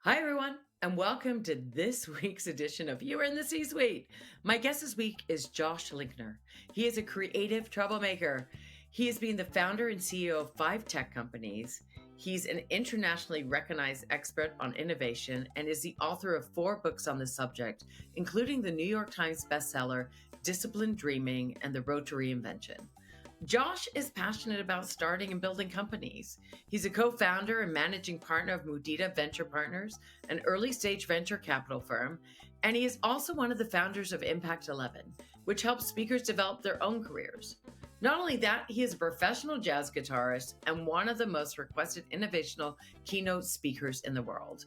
Hi, everyone, and welcome to this week's edition of You Are in the C-Suite. My guest this week is Josh Linkner. He is a creative troublemaker. He has been the founder and CEO of 5 tech companies. He's an internationally recognized expert on innovation and is the author of 4 books on the subject, including the New York Times bestseller, Disciplined Dreaming and The Road to Reinvention. Josh is passionate about starting and building companies. He's a co-founder and managing partner of Muditā Venture Partners, an early-stage venture capital firm, and he is also one of the founders of Impact 11, which helps speakers develop their own careers. Not only that, he is a professional jazz guitarist and one of the most requested innovational keynote speakers in the world.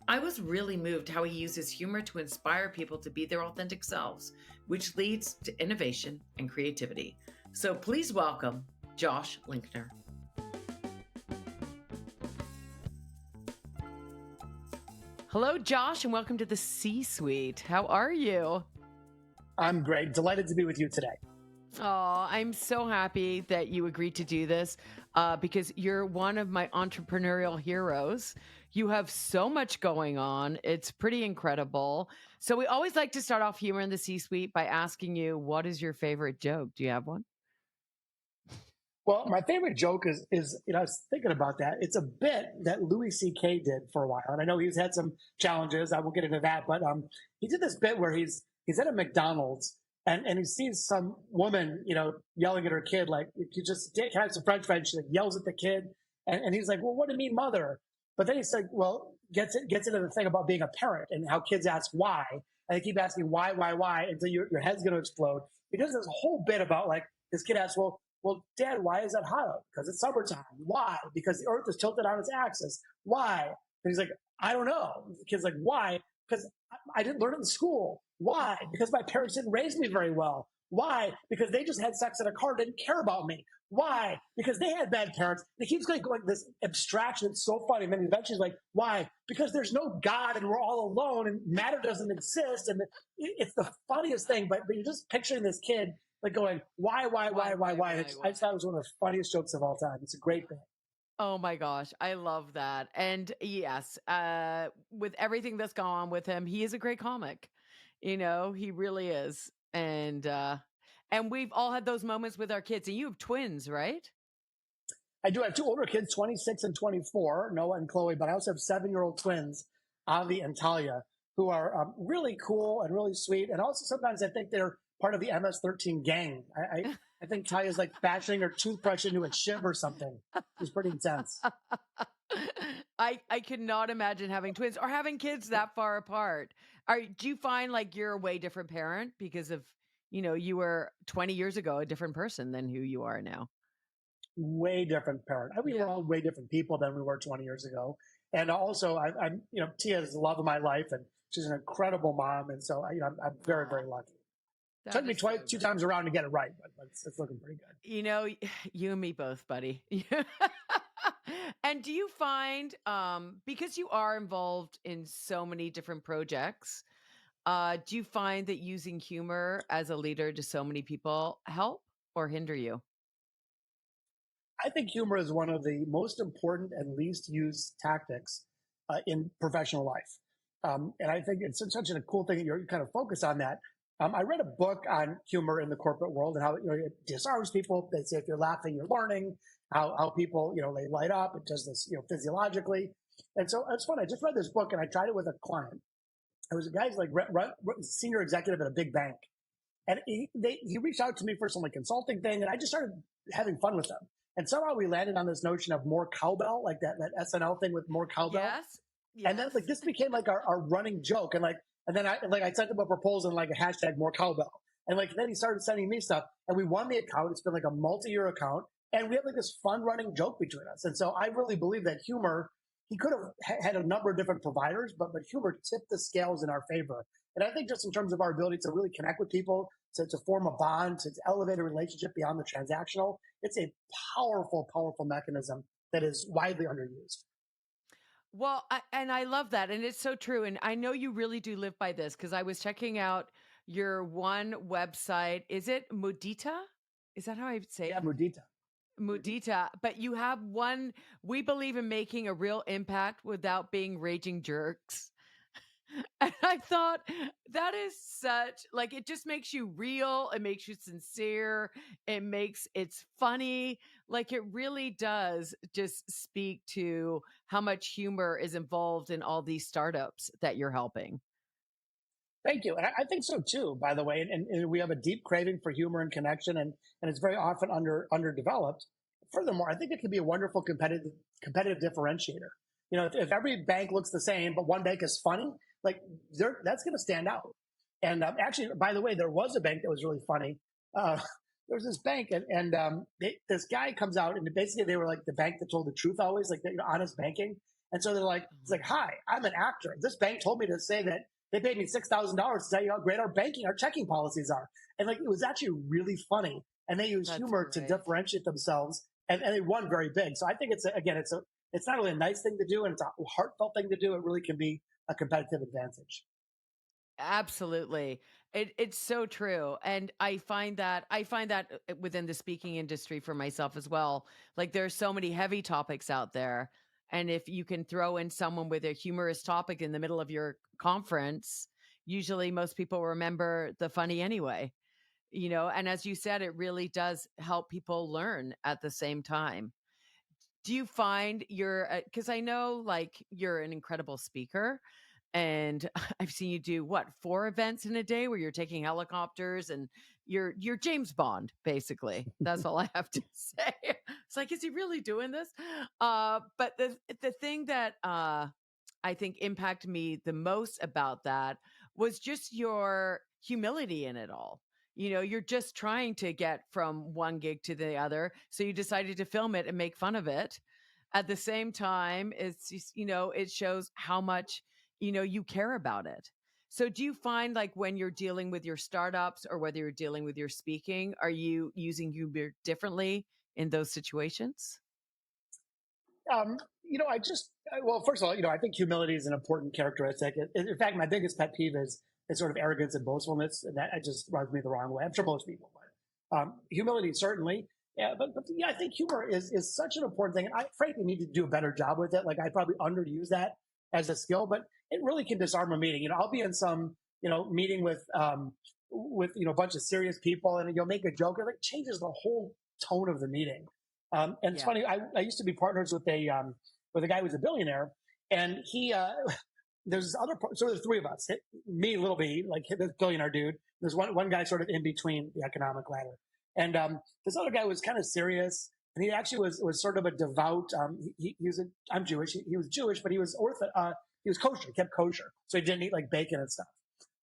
I was really moved how he uses humor to inspire people to be their authentic selves, which leads to innovation and creativity. So please welcome Josh Linkner. Hello, Josh, and welcome to the C-Suite. How are you? I'm great. Delighted to be with you today. Oh, I'm so happy that you agreed to do this because you're one of my entrepreneurial heroes. You have so much going on. It's pretty incredible. So we always like to start off Humor in the C-Suite by asking you, what is your favorite joke? Do you have one? Well, my favorite joke is I was thinking about that. It's a bit that Louis C.K. did for a while, and I know he's had some challenges. I won't get into that, but he did this bit where he's at a McDonald's and he sees some woman, yelling at her kid like, "You just can I have some French fries?" She like yells at the kid, and he's like, "Well, what do you mean, mother?" But then he's like, "Well, gets into the thing about being a parent and how kids ask why, and they keep asking why until your head's going to explode." He does this whole bit about like this kid asks, well, Dad, why is that hot out? Because it's summertime. Why? Because the earth is tilted on its axis. Why? And he's like, I don't know. The kid's like, why? Because I didn't learn it in school. Why? Because my parents didn't raise me very well. Why? Because they just had sex in a car, didn't care about me. Why? Because they had bad parents. And he keeps going this abstraction. It's so funny. And then eventually he's like, why? Because there's no God and we're all alone and matter doesn't exist. And it's the funniest thing. But you're just picturing this kid like going, why? I just thought it was one of the funniest jokes of all time. It's a great thing. Oh my gosh, I love that. And yes, with everything that's gone on with him, he is a great comic. He really is. And we've all had those moments with our kids. And you have twins, right? I do have 2 older kids, 26 and 24, Noah and Chloe, but I also have 7-year-old twins, Avi and Talia, who are really cool and really sweet. And also sometimes I think they're part of the MS-13 gang. I think Talia's like fashioning her toothbrush into a shiv or something. It's pretty intense. I could not imagine having twins or having kids that far apart. Do you find like you're a way different parent because of, you were 20 years ago a different person than who you are now? Way different parent. We were all way different people than we were 20 years ago. And also, I'm Tia is the love of my life, and she's an incredible mom. And so, I'm very, very lucky. It took me 2 times around to get it right, but it's looking pretty good. You and me both, buddy. And do you find, because you are involved in so many different projects, do you find that using humor as a leader to so many people help or hinder you? I think humor is one of the most important and least used tactics in professional life. And I think it's such a cool thing that you're kind of focused on that. I read a book on humor in the corporate world and how it disarms people. They say if you're laughing, you're learning. How people they light up. It does this physiologically. And so it's fun. I just read this book and I tried it with a client. It was a guy's like senior executive at a big bank, and he reached out to me for some like consulting thing, and I just started having fun with him. And somehow we landed on this notion of more cowbell, like that SNL thing with more cowbell. Yes. And then like this became like our running joke. And then I sent him a proposal and like a hashtag more cowbell. And like then he started sending me stuff and we won the account. It's been like a multi-year account. And we have like this fun running joke between us. And so I really believe that humor, he could have had a number of different providers, but humor tipped the scales in our favor. And I think just in terms of our ability to really connect with people, to form a bond, to elevate a relationship beyond the transactional, it's a powerful, powerful mechanism that is widely underused. Well, I love that. And it's so true. And I know you really do live by this because I was checking out your one website. Is it Muditā? Is that how I say it? Yeah, Muditā. Muditā, but you have one, we believe in making a real impact without being raging jerks. And I thought that is such like it just makes you real, it makes you sincere, it's funny. Like it really does just speak to how much humor is involved in all these startups that you're helping. Thank you. And I think so too, by the way. And we have a deep craving for humor and connection, and it's very often underdeveloped. Furthermore, I think it can be a wonderful competitive differentiator. If every bank looks the same, but one bank is funny, like that's going to stand out. And actually, by the way, there was a bank that was really funny. Uh, there was this bank, and this guy comes out, and basically they were like the bank that told the truth always, like honest banking. And so they're like, it's like, hi, I'm an actor. This bank told me to say that they paid me $6,000 to tell you how great our checking policies are. And like, it was actually really funny. And they use humor to differentiate themselves, and they won very big. So I think it's not only a nice thing to do, and it's a heartfelt thing to do. It really can be a competitive advantage. Absolutely. It's so true. And I find that within the speaking industry for myself as well. Like there's so many heavy topics out there. And if you can throw in someone with a humorous topic in the middle of your conference, usually most people remember the funny anyway. And as you said, it really does help people learn at the same time. Do you find because I know like you're an incredible speaker, and I've seen you do what, 4 events in a day where you're taking helicopters and you're James Bond, basically. That's all I have to say. It's like, is he really doing this? But the thing that I think impacted me the most about that was just your humility in it all. You're just trying to get from one gig to the other. So you decided to film it and make fun of it. At the same time, it's just, it shows how much, you care about it. So do you find like when you're dealing with your startups or whether you're dealing with your speaking, are you using humor differently in those situations? Well, first of all, I think humility is an important characteristic. In fact, my biggest pet peeve is sort of arrogance and boastfulness, and that it just rubs me the wrong way. I'm sure most people, but humility certainly. Yeah, but yeah, I think humor is such an important thing, and I frankly need to do a better job with it. Like I probably underuse that as a skill, but it really can disarm a meeting. I'll be in some meeting with a bunch of serious people, and you'll make a joke, and it changes the whole tone of the meeting. And it's Yeah. funny. I used to be partners with a guy who's a billionaire, and he there's this other so there's 3 of us, me, little b, like this billionaire dude. There's one guy sort of in between the economic ladder, and this other guy was kind of serious, and he actually was sort of a devout. I'm Jewish. He was Jewish, but he was he was kosher. He kept kosher, so he didn't eat like bacon and stuff.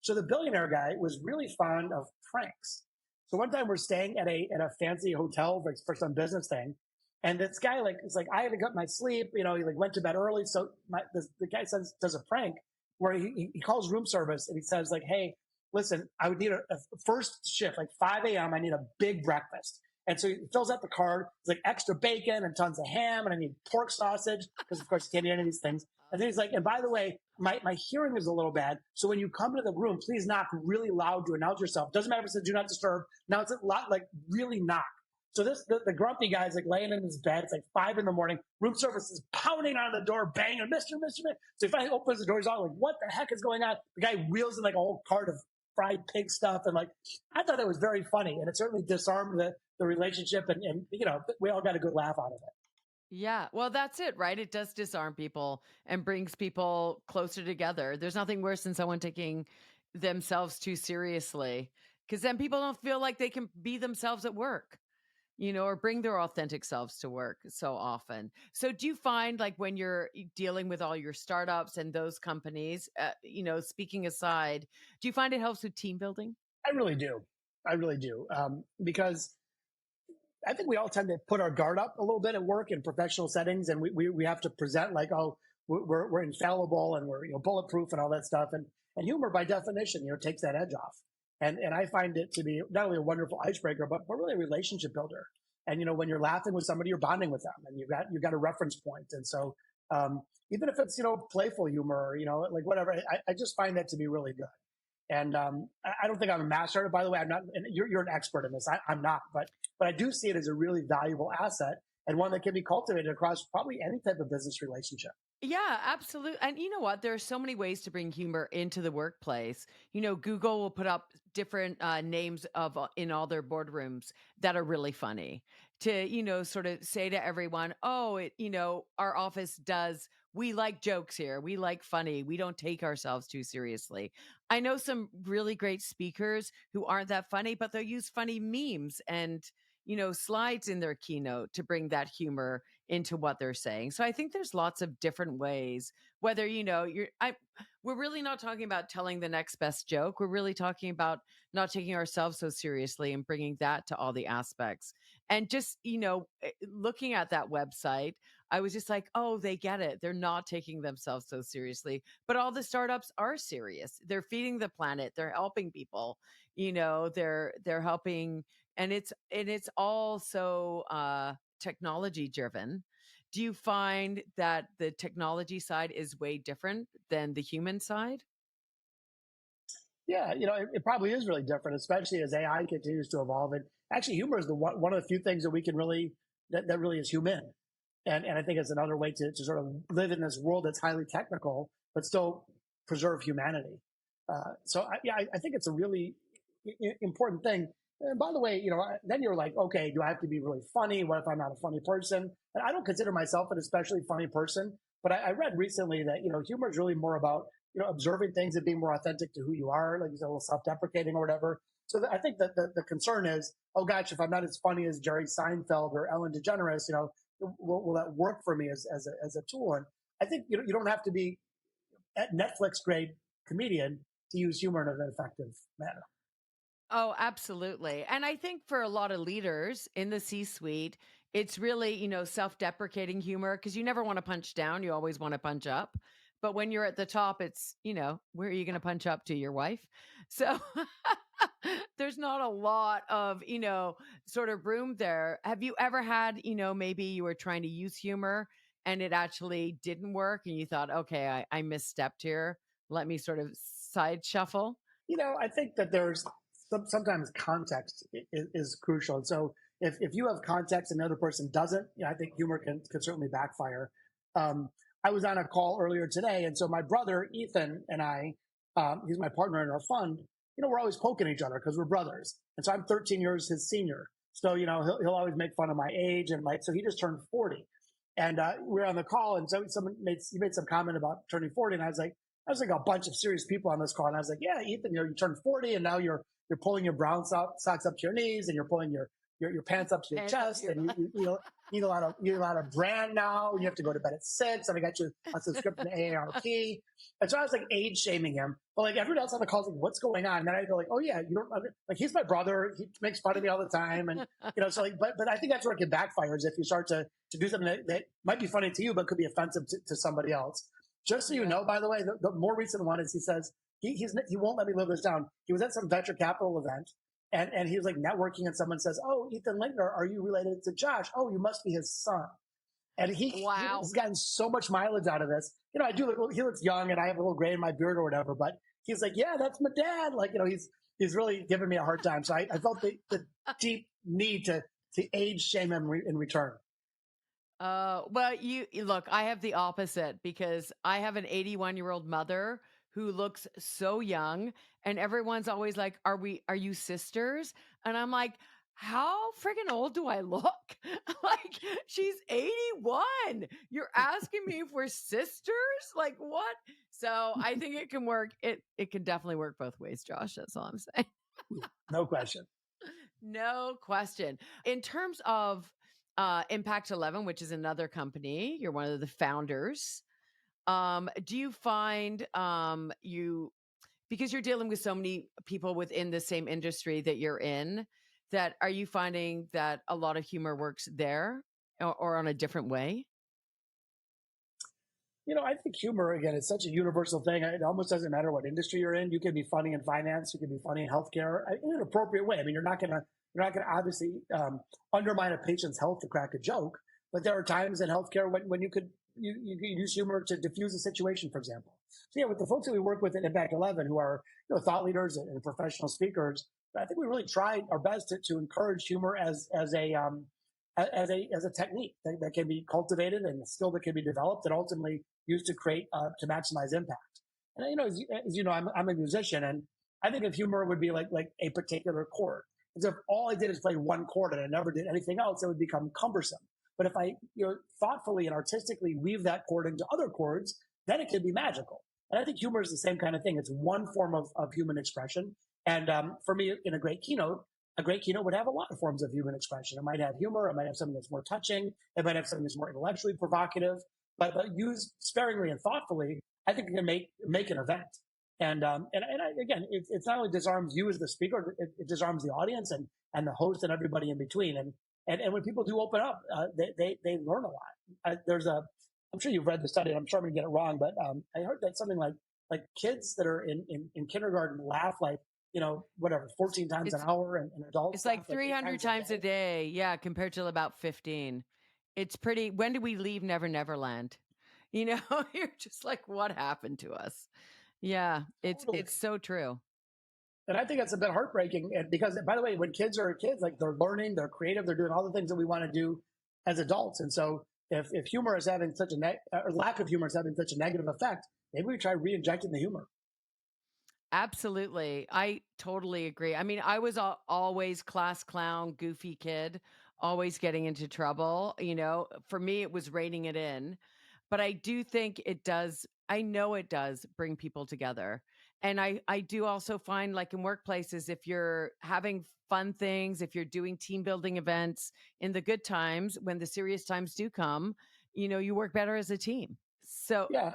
So the billionaire guy was really fond of pranks. So one time we're staying at a fancy hotel for some business thing, and this guy is like, I haven't got my sleep. He like went to bed early. So the guy does a prank where he calls room service, and he says like, hey, listen, I would need a first shift, like 5 a.m. I need a big breakfast. And so he fills out the card. It's like extra bacon and tons of ham, and I need pork sausage because of course you can't eat any of these things. And then he's like, and by the way, my hearing is a little bad. So when you come to the room, please knock really loud to announce yourself. Doesn't matter if it says do not disturb. Now it's a lot, like really knock. So the grumpy guy's like laying in his bed. It's like 5 a.m. Room service is pounding on the door, banging, Mr. So he finally opens the door. He's all like, what the heck is going on? The guy wheels in like a whole cart of fried pig stuff. And like, I thought it was very funny. And it certainly disarmed the relationship. And we all got a good laugh out of it. Yeah. Well, that's it, right? It does disarm people and brings people closer together. There's nothing worse than someone taking themselves too seriously because then people don't feel like they can be themselves at work, or bring their authentic selves to work so often. So do you find like when you're dealing with all your startups and those companies, speaking aside, do you find it helps with team building? I really do. I really do. Because I think we all tend to put our guard up a little bit at work in professional settings, and we have to present like, oh, we're infallible and we're bulletproof and all that stuff. And humor, by definition, takes that edge off. And I find it to be not only a wonderful icebreaker, but really a relationship builder. And when you're laughing with somebody, you're bonding with them, and you've got a reference point. And so even if it's playful humor, or like whatever, I just find that to be really good. And I don't think I'm a master at it, by the way. I'm not, and you're an expert in this. I'm not, but I do see it as a really valuable asset and one that can be cultivated across probably any type of business relationship. Yeah, absolutely. And you know what? There are so many ways to bring humor into the workplace. Google will put up different names of in all their boardrooms that are really funny to, sort of say to everyone, oh, our office does, we like jokes here. We like funny. We don't take ourselves too seriously. I know some really great speakers who aren't that funny, but they'll use funny memes and, slides in their keynote to bring that humor into what they're saying. So I think there's lots of different ways, whether, we're really not talking about telling the next best joke. We're really talking about not taking ourselves so seriously and bringing that to all the aspects. And just, looking at that website, I was just like, oh, they get it. They're not taking themselves so seriously, but all the startups are serious. They're feeding the planet. They're helping people, they're helping, and it's all so, technology driven. Do you find that the technology side is way different than the human side? Yeah, it probably is really different, especially as AI continues to evolve. And actually, humor is one of the few things that we can really that really is human. And I think it's another way to sort of live in this world that's highly technical, but still preserve humanity. I think it's a really important thing. And by the way, then you're like, okay, do I have to be really funny? What if I'm not a funny person? And I don't consider myself an especially funny person, but I read recently that, humor is really more about, observing things and being more authentic to who you are, like you said, a little self-deprecating or whatever. So I think that the concern is, oh gosh, if I'm not as funny as Jerry Seinfeld or Ellen DeGeneres, will that work for me as a tool? And I think you don't have to be at Netflix grade comedian to use humor in an effective manner. Oh, absolutely. And I think for a lot of leaders in the C suite, it's really, self-deprecating humor because you never want to punch down. You always want to punch up. But when you're at the top, it's, where are you going to punch up to your wife? So there's not a lot of, sort of room there. Have you ever had, maybe you were trying to use humor and it actually didn't work and you thought, okay, I misstepped here. Let me sort of side shuffle. I think that there's sometimes context is crucial. And so if you have context and the other person doesn't, I think humor can certainly backfire. I was on a call earlier today. And so my brother, Ethan, and I, he's my partner in our fund, we're always poking each other because we're brothers. And so I'm 13 years his senior. So, he'll always make fun of my age. And so he just turned 40. And we were on the call. And so he made some comment about turning 40. And I was like a bunch of serious people on this call. And I was like, yeah, Ethan, you turned 40 and now you're pulling your brown socks up to your knees and you're pulling your pants up to your chest and you eat a lot of brand now. You have to go to bed at 6. And I got you a subscription to AARP. And so I was like age shaming him. But like everyone else on the call was like, what's going on? And then I go like, oh yeah, you don't like, he's my brother. He makes fun of me all the time. And, so like, but I think that's where it can backfire is if you start to do something that might be funny to you, but could be offensive to somebody else. Just so you know, by the way, the more recent one is he says, he won't let me live this down. He was at some venture capital event and he was like networking and someone says, oh, Ethan Linkner, are you related to Josh? Oh, you must be his son. And he's gotten so much mileage out of this. I do look, he looks young and I have a little gray in my beard or whatever, but he's like, yeah, that's my dad. Like, he's really giving me a hard time. So I felt the deep need to age shame him in return. Well, you look, I have the opposite because I have an 81-year-old mother who looks so young and everyone's always like, are you sisters? And I'm like, how friggin' old do I look? Like, she's 81. You're asking me if we're sisters? Like, what? So I think it can work. It can definitely work both ways, Josh. That's all I'm saying. No question. No question. In terms of Impact 11, which is another company, you're one of the founders. Do you find because you're dealing with so many people within the same industry that you're in, that are you finding that a lot of humor works there or on a different way? I think humor, again, is such a universal thing. It almost doesn't matter what industry you're in. You can be funny in finance. You can be funny in healthcare in an appropriate way. I mean, you're not going to obviously undermine a patient's health to crack a joke. But there are times in healthcare when you could use humor to diffuse a situation, for example. So yeah, with the folks that we work with at Impact 11, who are thought leaders and professional speakers, I think we really try our best to encourage humor as a technique that can be cultivated and a skill that can be developed and ultimately used to create to maximize impact. And as you know, I'm a musician, and I think of humor would be like a particular chord. As if all I did is play one chord and I never did anything else, it would become cumbersome. But if I thoughtfully and artistically weave that chord into other chords, then it can be magical. And I think humor is the same kind of thing. It's one form of human expression. And for me, in a great keynote would have a lot of forms of human expression. It might have humor. It might have something that's more touching. It might have something that's more intellectually provocative. But used sparingly and thoughtfully, I think it can make an event. And again, it's not only disarms you as the speaker, it disarms the audience and the host and everybody in between. And when people do open up, they learn a lot. I'm sure you've read the study, and I'm sure I'm going to get it wrong, but I heard that something like kids that are in kindergarten laugh like, 14 times an hour, and adults. It's like 300 times a day. Yeah, compared to about 15. It's pretty. When do we leave Never Neverland? You're just like, what happened to us? Yeah, it's so true. And I think that's a bit heartbreaking. And because, by the way, when kids are kids, like they're learning, they're creative, they're doing all the things that we want to do as adults. And so if humor is having such or lack of humor is having such a negative effect, maybe we try re-injecting the humor. Absolutely. I totally agree. I mean, I was always class clown, goofy kid, always getting into trouble. For me, it was reining it in. But I do think I know it does bring people together. And I do also find, like in workplaces, if you're having fun things, if you're doing team building events in the good times, when the serious times do come, you work better as a team. So yeah,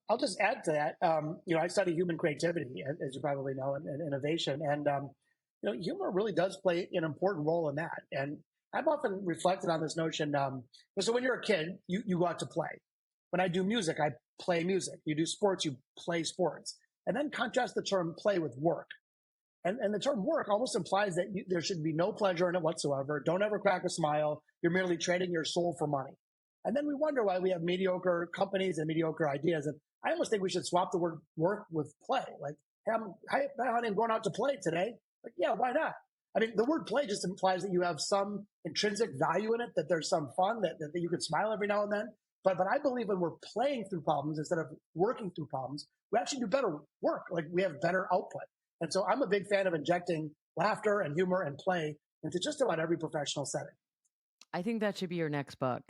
I'll just add to that. I study human creativity, as you probably know, and innovation, and humor really does play an important role in that. And I've often reflected on this notion. So when you're a kid, you go out to play. When I do music, I play music. You do sports, you play sports. And then contrast the term play with work. And the term work almost implies that there should be no pleasure in it whatsoever. Don't ever crack a smile. You're merely trading your soul for money. And then we wonder why we have mediocre companies and mediocre ideas. And I almost think we should swap the word work with play. Like, hey, honey, I'm going out to play today. Like, yeah, why not? I mean, the word play just implies that you have some intrinsic value in it, that there's some fun, that you can smile every now and then. But I believe when we're playing through problems instead of working through problems, we actually do better work. Like, we have better output. And so I'm a big fan of injecting laughter and humor and play into just about every professional setting. I think that should be your next book.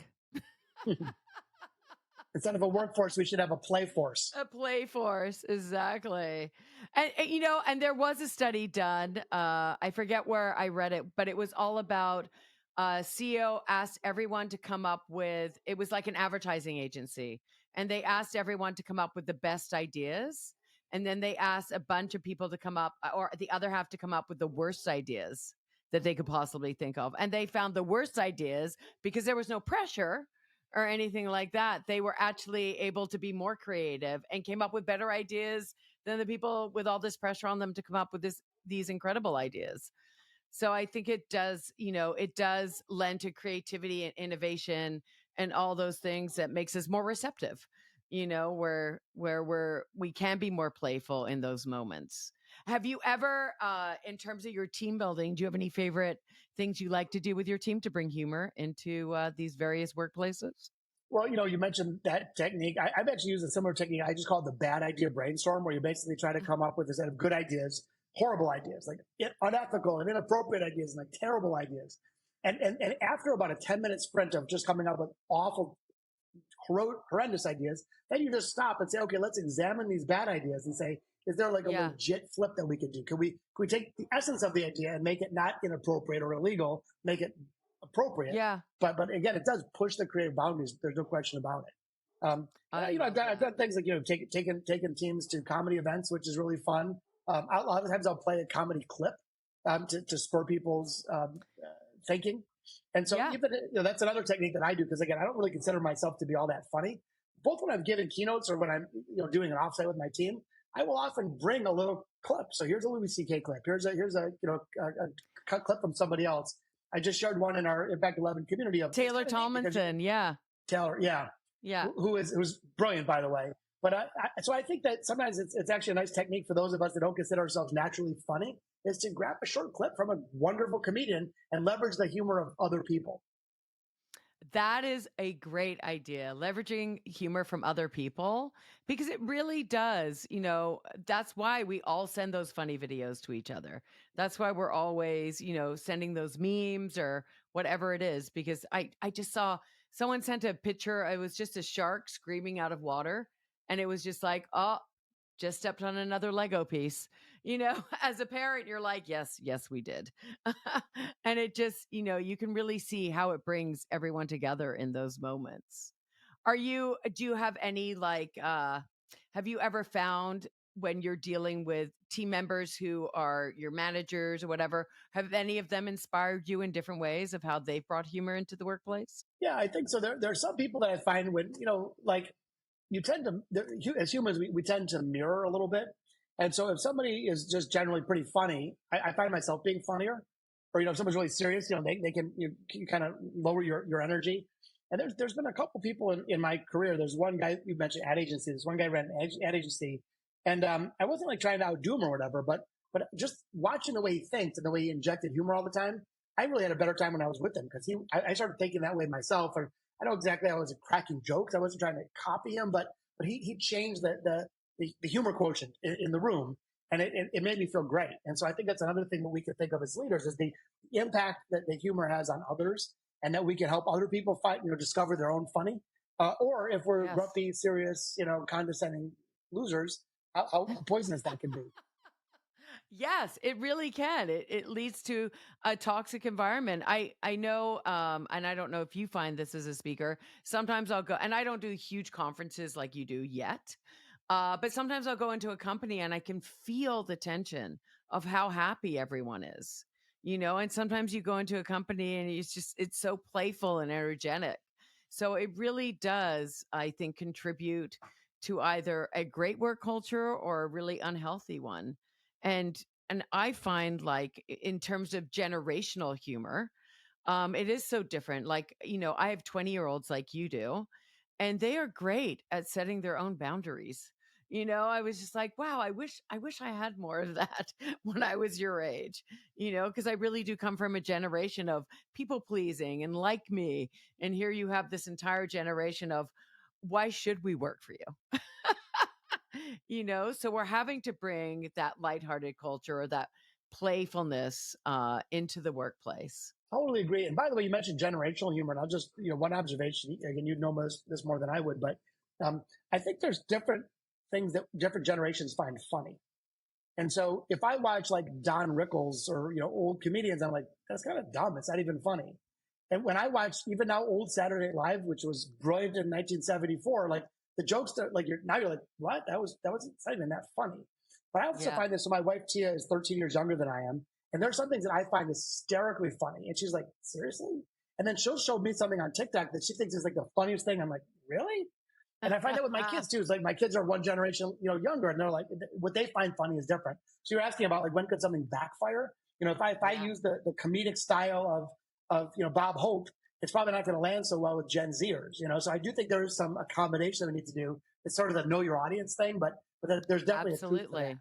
Instead of a workforce, we should have a play force. A play force, exactly. And and there was a study done. I forget where I read it, but it was all about CEO asked everyone to come up with, it was like an advertising agency, and they asked everyone to come up with the best ideas. And then they asked a bunch of people to come up, or the other half to come up with the worst ideas that they could possibly think of. And they found the worst ideas because there was no pressure or anything like that. They were actually able to be more creative and came up with better ideas than the people with all this pressure on them to come up with these incredible ideas. So I think it does lend to creativity and innovation and all those things that makes us more receptive, where we can be more playful in those moments. Have you ever, in terms of your team building, do you have any favorite things you like to do with your team to bring humor into these various workplaces? Well, you mentioned that technique. I've actually used a similar technique. I just call it the bad idea brainstorm, where you basically try to come up with a set of good ideas, horrible ideas, like unethical and inappropriate ideas, and like terrible ideas. And after about a 10-minute sprint of just coming up with awful, horrendous ideas, then you just stop and say, okay, let's examine these bad ideas and say, is there like a legit flip that we could do? Can we take the essence of the idea and make it not inappropriate or illegal, make it appropriate? Yeah. But again, it does push the creative boundaries. There's no question about it. I've done things like taking teams to comedy events, which is really fun. A lot of times I'll play a comedy clip to spur people's thinking. And so even that's another technique that I do, because again, I don't really consider myself to be all that funny. Both when I'm giving keynotes or when I'm doing an offsite with my team, I will often bring a little clip. So here's a Louis C.K. clip. Here's a cut clip from somebody else. I just shared one in our Impact 11 community of Taylor Tomlinson. Taylor, who's brilliant, by the way. But so I think that sometimes it's actually a nice technique for those of us that don't consider ourselves naturally funny is to grab a short clip from a wonderful comedian and leverage the humor of other people. That is a great idea, leveraging humor from other people, because it really does, that's why we all send those funny videos to each other. That's why we're always, sending those memes or whatever it is, because I just saw someone sent a picture. It was just a shark screaming out of water. And it was just like, oh, just stepped on another Lego piece. As a parent, you're like, yes, yes, we did. And it just, you can really see how it brings everyone together in those moments. Do you have any have you ever found when you're dealing with team members who are your managers or whatever, have any of them inspired you in different ways of how they've brought humor into the workplace? Yeah, I think so. There are some people that I find when, like you tend to, as humans, we tend to mirror a little bit. And so if somebody is just generally pretty funny, I find myself being funnier. Or, if someone's really serious, they can, you kind of lower your energy. And there's been a couple people in my career. There's one guy, you mentioned ad agency. There's one guy ran an ad agency. And I wasn't like trying to outdo him or whatever, but just watching the way he thinks and the way he injected humor all the time, I really had a better time when I was with him because I started thinking that way myself. Or I know exactly I wasn't cracking jokes. I wasn't trying to copy him, but he changed the humor quotient in the room, and it made me feel great. And so I think that's another thing that we could think of as leaders is the impact that the humor has on others, and that we can help other people discover their own funny. Or if we're Yes. grumpy, serious, condescending losers, how poisonous that can be. Yes, it really can. It leads to a toxic environment. I know, and I don't know if you find this as a speaker. Sometimes I'll go, and I don't do huge conferences like you do yet, but sometimes I'll go into a company and I can feel the tension of how happy everyone is. And sometimes you go into a company and it's so playful and energetic. So it really does, I think, contribute to either a great work culture or a really unhealthy one. And I find like in terms of generational humor, it is so different. Like, I have 20-year-olds like you do, and they are great at setting their own boundaries. I was just like, wow, I wish I had more of that when I was your age, because I really do come from a generation of people pleasing and like me. And here you have this entire generation of why should we work for you? So we're having to bring that lighthearted culture or that playfulness into the workplace. Totally agree. And by the way, you mentioned generational humor, and I'll just, one observation. Again, you know this more than I would, but I think there's different things that different generations find funny. And so if I watch like Don Rickles or, old comedians, I'm like, that's kind of dumb. It's not even funny. And when I watch even now old Saturday Night Live, which was brilliant in 1974, like the jokes that like you're like, what? It's not even that funny. But I also Yeah. find this. So my wife Tia is 13 years younger than I am. And there's some things that I find hysterically funny. And she's like, seriously? And then she'll show me something on TikTok that she thinks is like the funniest thing. I'm like, really? And I find that with my kids too. It's like my kids are one generation, younger, and they're like, what they find funny is different. So you're asking about like when could something backfire? If I Yeah. use the comedic style of Bob Hope, it's probably not going to land so well with Gen Zers. So I do think there is some accommodation that we need to do. It's sort of the know your audience thing, but there's definitely a truth to that. Absolutely.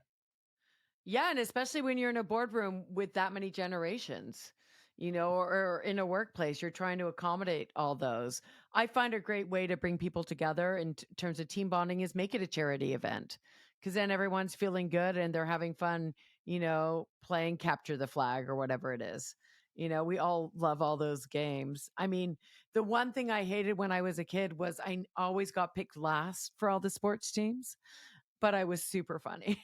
Yeah, and especially when you're in a boardroom with that many generations, or in a workplace, you're trying to accommodate all those. I find a great way to bring people together in terms of team bonding is make it a charity event because then everyone's feeling good and they're having fun, playing capture the flag or whatever it is. We all love all those games. I mean, the one thing I hated when I was a kid was I always got picked last for all the sports teams, but I was super funny.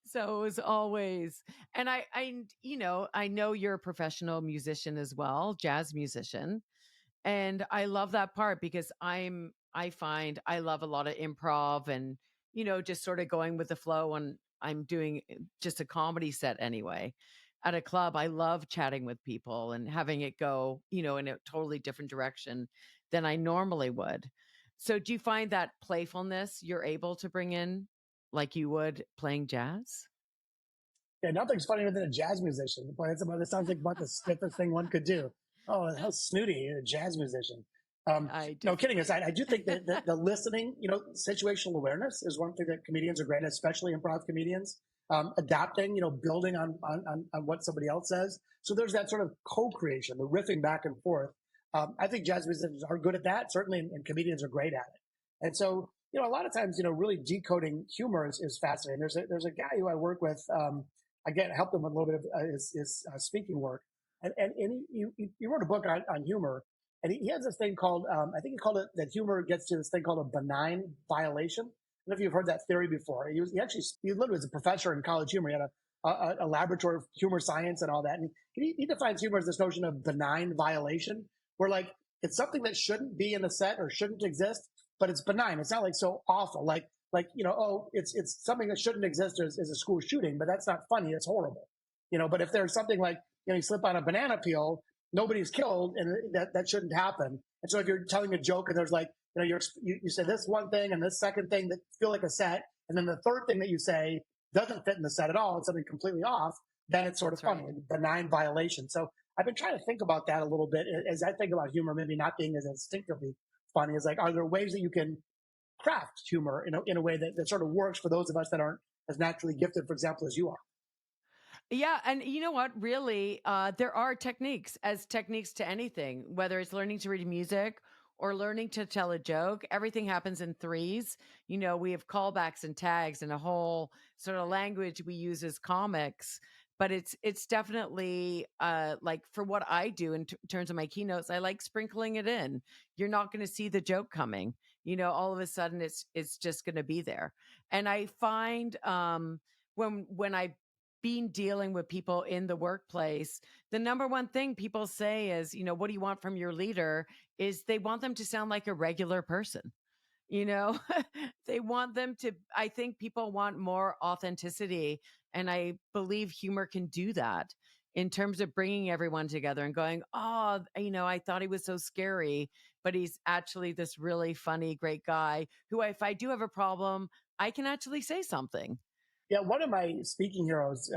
So it was always, and I know you're a professional musician as well, jazz musician. And I love that part because I find I love a lot of improv and, just sort of going with the flow when I'm doing just a comedy set anyway. At a club, I love chatting with people and having it go, in a totally different direction than I normally would. So do you find that playfulness you're able to bring in like you would playing jazz? Yeah, nothing's funnier than a jazz musician. Boy, it sounds like about the stiffest thing one could do. Oh, how snooty, a jazz musician. I No, kidding disagree. aside, I do think that the listening, situational awareness is one thing that comedians are great at, especially improv comedians. Adapting, building on what somebody else says. So there's that sort of co-creation, the riffing back and forth. I think jazz musicians are good at that, certainly, and comedians are great at it. And so, a lot of times, really decoding humor is fascinating. There's a guy who I work with. Again, helped him with a little bit of his speaking work, and he wrote a book on humor. And he has this thing called, I think he called it that humor gets to this thing called a benign violation. I don't know if you've heard that theory before. He literally was a professor in college humor. He had a laboratory of humor science and all that. And he defines humor as this notion of benign violation, where like it's something that shouldn't be in a set or shouldn't exist, but it's benign. It's not like so awful. It's something that shouldn't exist is a school shooting, but that's not funny. It's horrible. But if there's something like, you slip on a banana peel, nobody's killed, and that shouldn't happen. And so if you're telling a joke and there's like, you say this one thing and this second thing that feel like a set, and then the third thing that you say doesn't fit in the set at all, it's something completely off, then it's sort of funny, right. Benign violation. So I've been trying to think about that a little bit as I think about humor, maybe not being as instinctively funny. Is like, are there ways that you can craft humor in a way that sort of works for those of us that aren't as naturally gifted, for example, as you are? Yeah. And you know what? Really, there are techniques to anything, whether it's learning to read music or learning to tell a joke. Everything happens in threes. We have callbacks and tags and a whole sort of language we use as comics. But it's definitely like for what I do in terms of my keynotes, I like sprinkling it in. You're not going to see the joke coming. All of a sudden it's just going to be there. And I find when I been dealing with people in the workplace, the number one thing people say is, what do you want from your leader? Is they want them to sound like a regular person. You know, they want them to, I think people want more authenticity. And I believe humor can do that in terms of bringing everyone together and going, oh, I thought he was so scary, but he's actually this really funny, great guy who, if I do have a problem, I can actually say something. Yeah, one of my speaking heroes,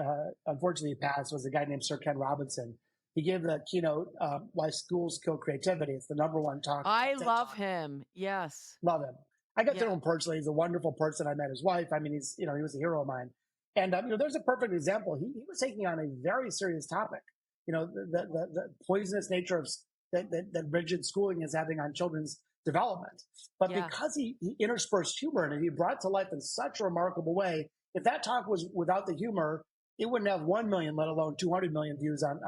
unfortunately passed, was a guy named Sir Ken Robinson. He gave the keynote, Why Schools Kill Creativity. It's the number one talk. I love him. Yes. Love him. I got to know him personally. He's a wonderful person. I met his wife. I mean, he was a hero of mine. And, there's a perfect example. He was taking on a very serious topic, the poisonous nature of that rigid schooling is having on children's development. But because he interspersed humor in it, he brought to life in such a remarkable way. If that talk was without the humor, it wouldn't have 1 million, let alone 200 million views on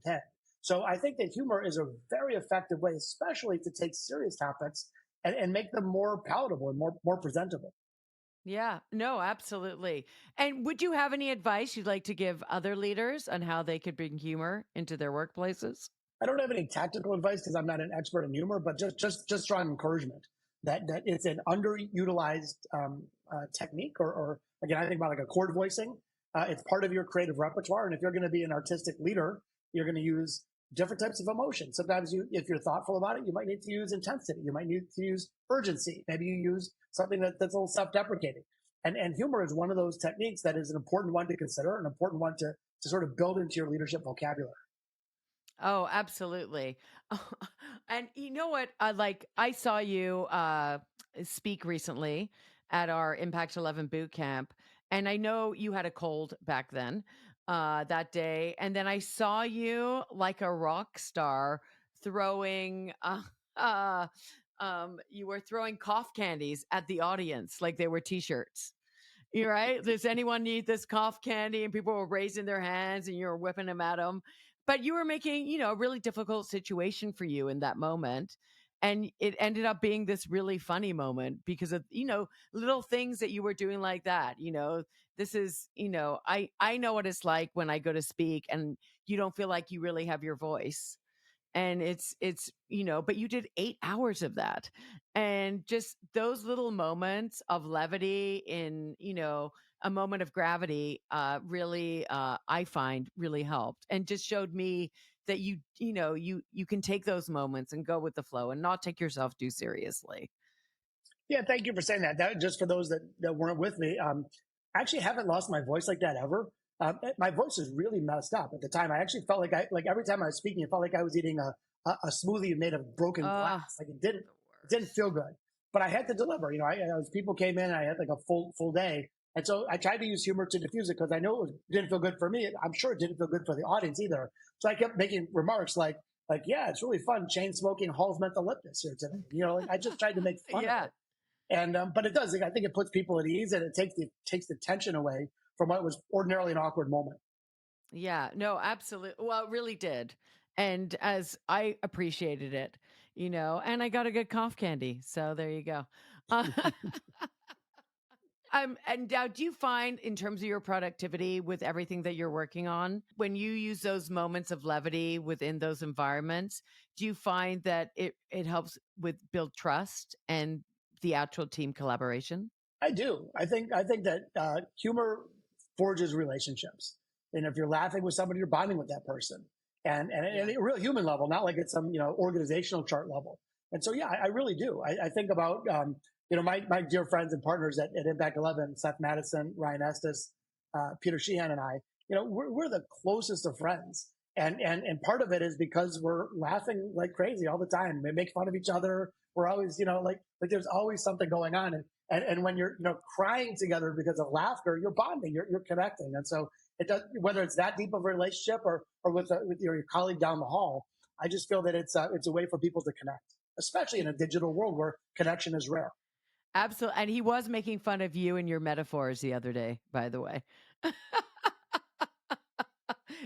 10. So I think that humor is a very effective way, especially to take serious topics and make them more palatable and more presentable. Yeah, no, absolutely. And would you have any advice you'd like to give other leaders on how they could bring humor into their workplaces? I don't have any tactical advice because I'm not an expert in humor, but just strong encouragement that it's an underutilized technique, or again, I think about like a chord voicing. It's part of your creative repertoire, and if you're going to be an artistic leader, you're going to use different types of emotion. Sometimes if you're thoughtful about it, you might need to use intensity. You might need to use urgency. Maybe you use something that's a little self-deprecating. And humor is one of those techniques that is an important one to consider, an important one to sort of build into your leadership vocabulary. Oh, absolutely. And you know what? I saw you speak recently at our Impact 11 boot camp, and I know you had a cold back then that day. And then I saw you like a rock star throwing, uh, you were throwing cough candies at the audience like they were t-shirts. You're right. Does anyone need this cough candy? And people were raising their hands and you were whipping them at them. But you were making, a really difficult situation for you in that moment. And it ended up being this really funny moment because of, little things that you were doing like that. This is, I know what it's like when I go to speak and you don't feel like you really have your voice. And it's but you did 8 hours of that, and just those little moments of levity in a moment of gravity really I find really helped and just showed me that you can take those moments and go with the flow and not take yourself too seriously. Yeah, thank you for saying that. That just for those that weren't with me, I actually haven't lost my voice like that ever. My voice is really messed up at the time. I actually felt like every time I was speaking, it felt like I was eating a smoothie made of broken glass. Like it didn't feel good, but I had to deliver. As people came in, I had like a full day. And so I tried to use humor to diffuse it because I know it didn't feel good for me. I'm sure it didn't feel good for the audience either. So I kept making remarks like, yeah, it's really fun chain smoking Hall's Mentholyptus here today. I just tried to make fun of it. And but it does. I think it puts people at ease, and it takes the tension away from what was ordinarily an awkward moment. Yeah, no, absolutely. Well, it really did. And as I appreciated it, and I got a good cough candy. So there you go. Uh, and now, do you find in terms of your productivity with everything that you're working on, when you use those moments of levity within those environments, do you find that it helps with build trust and the actual team collaboration? I do. I think that humor forges relationships, and if you're laughing with somebody, you're bonding with that person, and at a real human level, not like it's some organizational chart level. And so, yeah, I really do. I think about my dear friends and partners at Impact 11, Seth Madison, Ryan Estes, Peter Sheehan, and I. We're the closest of friends, and part of it is because we're laughing like crazy all the time. We make fun of each other. We're always like there's always something going on, and when you're crying together because of laughter, you're bonding, you're connecting. And so it does, whether it's that deep of a relationship or with your colleague down the hall. I just feel that it's a way for people to connect, especially in a digital world where connection is rare. Absolutely. And he was making fun of you and your metaphors the other day, by the way.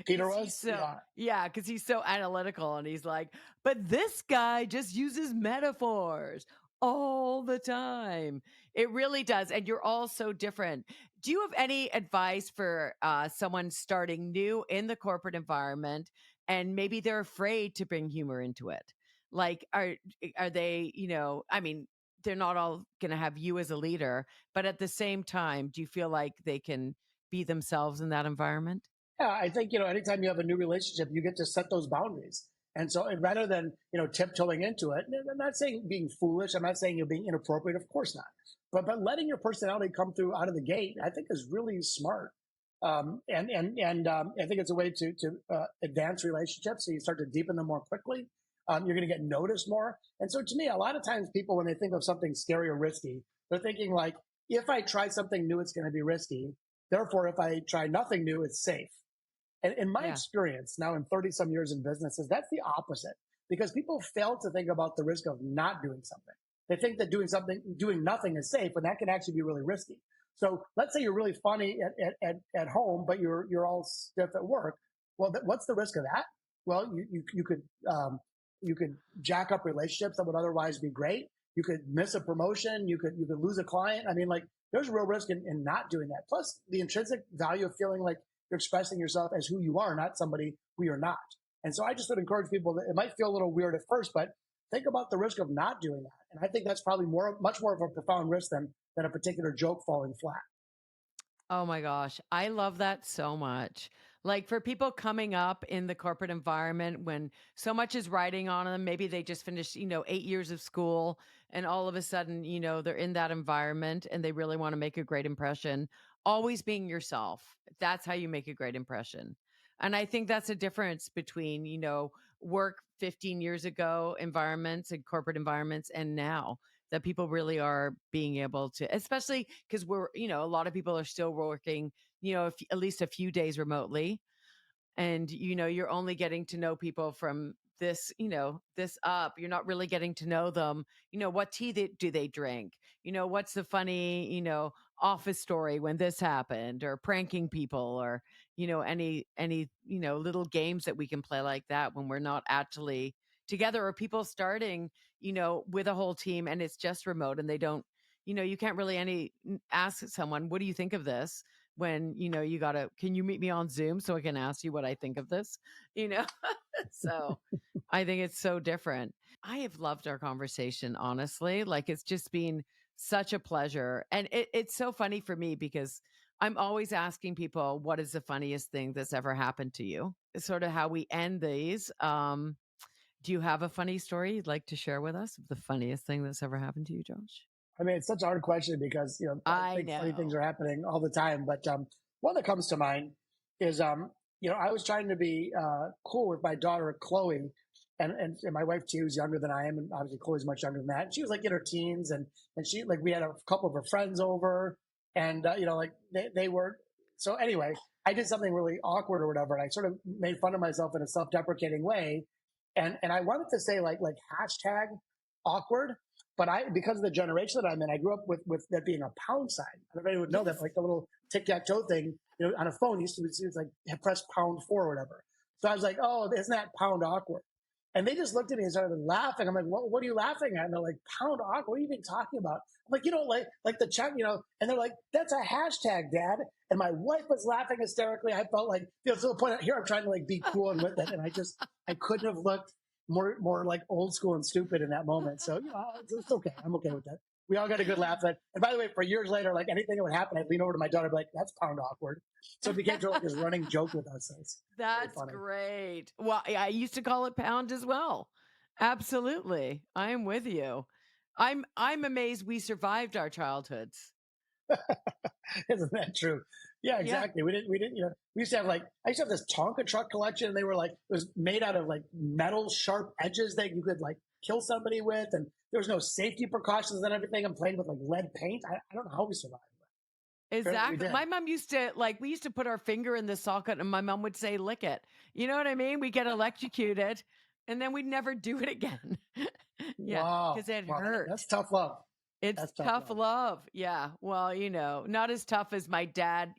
Peter was? So, yeah, because he's so analytical and he's like, but this guy just uses metaphors all the time. It really does. And you're all so different. Do you have any advice for someone starting new in the corporate environment and maybe they're afraid to bring humor into it? Like, are they, I mean, they're not all going to have you as a leader, but at the same time, do you feel like they can be themselves in that environment? Yeah, I think, anytime you have a new relationship, you get to set those boundaries. And so rather than, tiptoeing into it, and I'm not saying being foolish. I'm not saying you're being inappropriate. Of course not. But letting your personality come through out of the gate, I think is really smart. And I think it's a way to advance relationships. So you start to deepen them more quickly. You're going to get noticed more. And so to me, a lot of times people, when they think of something scary or risky, they're thinking like, if I try something new, it's going to be risky. Therefore, if I try nothing new, it's safe. And in my experience, now in 30 some years in businesses, that's the opposite, because people fail to think about the risk of not doing something. They think that doing nothing is safe, when that can actually be really risky. So let's say you're really funny at home, but you're all stiff at work. Well, what's the risk of that? Well, you could jack up relationships that would otherwise be great. You could miss a promotion. You could lose a client. I mean, like, there's a real risk in not doing that. Plus the intrinsic value of feeling like you're expressing yourself as who you are, not somebody who you're not. And so I just would encourage people that it might feel a little weird at first, but think about the risk of not doing that. And I think that's probably much more of a profound risk than a particular joke falling flat. Oh my gosh. I love that so much. Like for people coming up in the corporate environment when so much is riding on them, maybe they just finished, 8 years of school and all of a sudden, they're in that environment and they really want to make a great impression. Always being yourself. That's how you make a great impression. And I think that's a difference between, work 15 years ago environments and corporate environments and now that people really are being able to, especially because we're, a lot of people are still working, at least a few days remotely and you're only getting to know people from this this up. You're not really getting to know them. What tea do they drink? What's the funny office story when this happened, or pranking people, or any little games that we can play like that when we're not actually together, or people starting with a whole team and it's just remote and they don't you can't really ask someone, what do you think of this, when you gotta, can you meet me on Zoom so I can ask you what I think of this, you know so I think it's so different. I have loved our conversation, honestly. Like, it's just been such a pleasure, and it's so funny for me because I'm always asking people, what is the funniest thing that's ever happened to you? It's sort of how we end these. Do you have a funny story you'd like to share with us of the funniest thing that's ever happened to you, Josh? I mean, it's such a hard question because, I think funny things are happening all the time. But one that comes to mind is, I was trying to be cool with my daughter, Chloe. and my wife too is younger than I am, and obviously Chloe's much younger than that. And she was like in her teens, and she like we had a couple of her friends over, and like they were. So anyway, I did something really awkward or whatever, and I sort of made fun of myself in a self-deprecating way, and I wanted to say like hashtag awkward, but because of the generation that I'm in, I grew up with that being a pound sign. I don't know if anyone would know that, like the little tic-tac-toe thing, on a phone used to be, it's like press pound 4 or whatever. So I was like, oh, isn't that pound awkward? And they just looked at me and started laughing. I'm like, what are you laughing at? And they're like, pound awkward? What are you even talking about? I'm like, like the check, and they're like, that's a hashtag, Dad. And my wife was laughing hysterically. I felt like, to the point here, I'm trying to like be cool and with it. And I couldn't have looked more like old school and stupid in that moment. So, it's okay. I'm okay with that. We all got a good laugh at. And by the way, for years later, like anything that would happen, I'd lean over to my daughter and be like, that's pound awkward. So it became like this running joke with us. That's great. Well, I used to call it pound as well. Absolutely. I'm with you. I'm amazed we survived our childhoods. Isn't that true? Yeah, exactly. Yeah. We didn't, we used to have I used to have this Tonka truck collection, and they were it was made out of metal sharp edges that you could kill somebody with. And there was no safety precautions and everything. I'm playing with lead paint. I don't know how we survived. Exactly. My mom used to we used to put our finger in the socket and my mom would say, lick it. You know what I mean? We get electrocuted and then we'd never do it again. Yeah. Wow. Because it hurt. That's tough love. It's tough love. Yeah. Well, not as tough as my dad,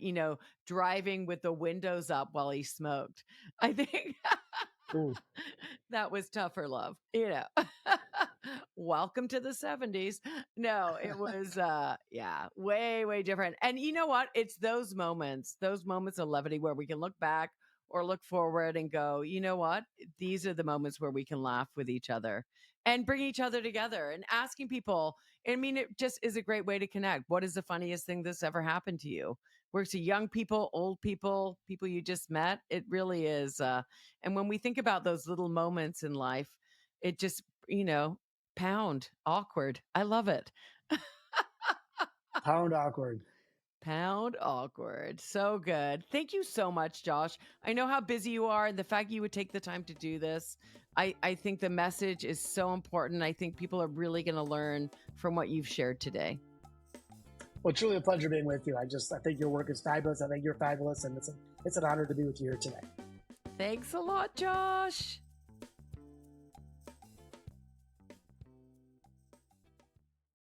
driving with the windows up while he smoked. I think that was tougher love, Welcome to the 70s. No, it was, way, way different. And you know what? It's those moments of levity where we can look back or look forward and go, you know what? These are the moments where we can laugh with each other and bring each other together and asking people. I mean, it just is a great way to connect. What is the funniest thing that's ever happened to you? Works to young people, old people, people you just met. It really is. And when we think about those little moments in life, it just, pound awkward. I love it. Pound awkward. Pound awkward. So good. Thank you so much, Josh. I know how busy you are, and the fact you would take the time to do this, I think the message is so important. I think people are really going to learn from what you've shared today. Well, truly a pleasure being with you. I think your work is fabulous. I think you're fabulous, and it's an honor to be with you here today. Thanks a lot, Josh.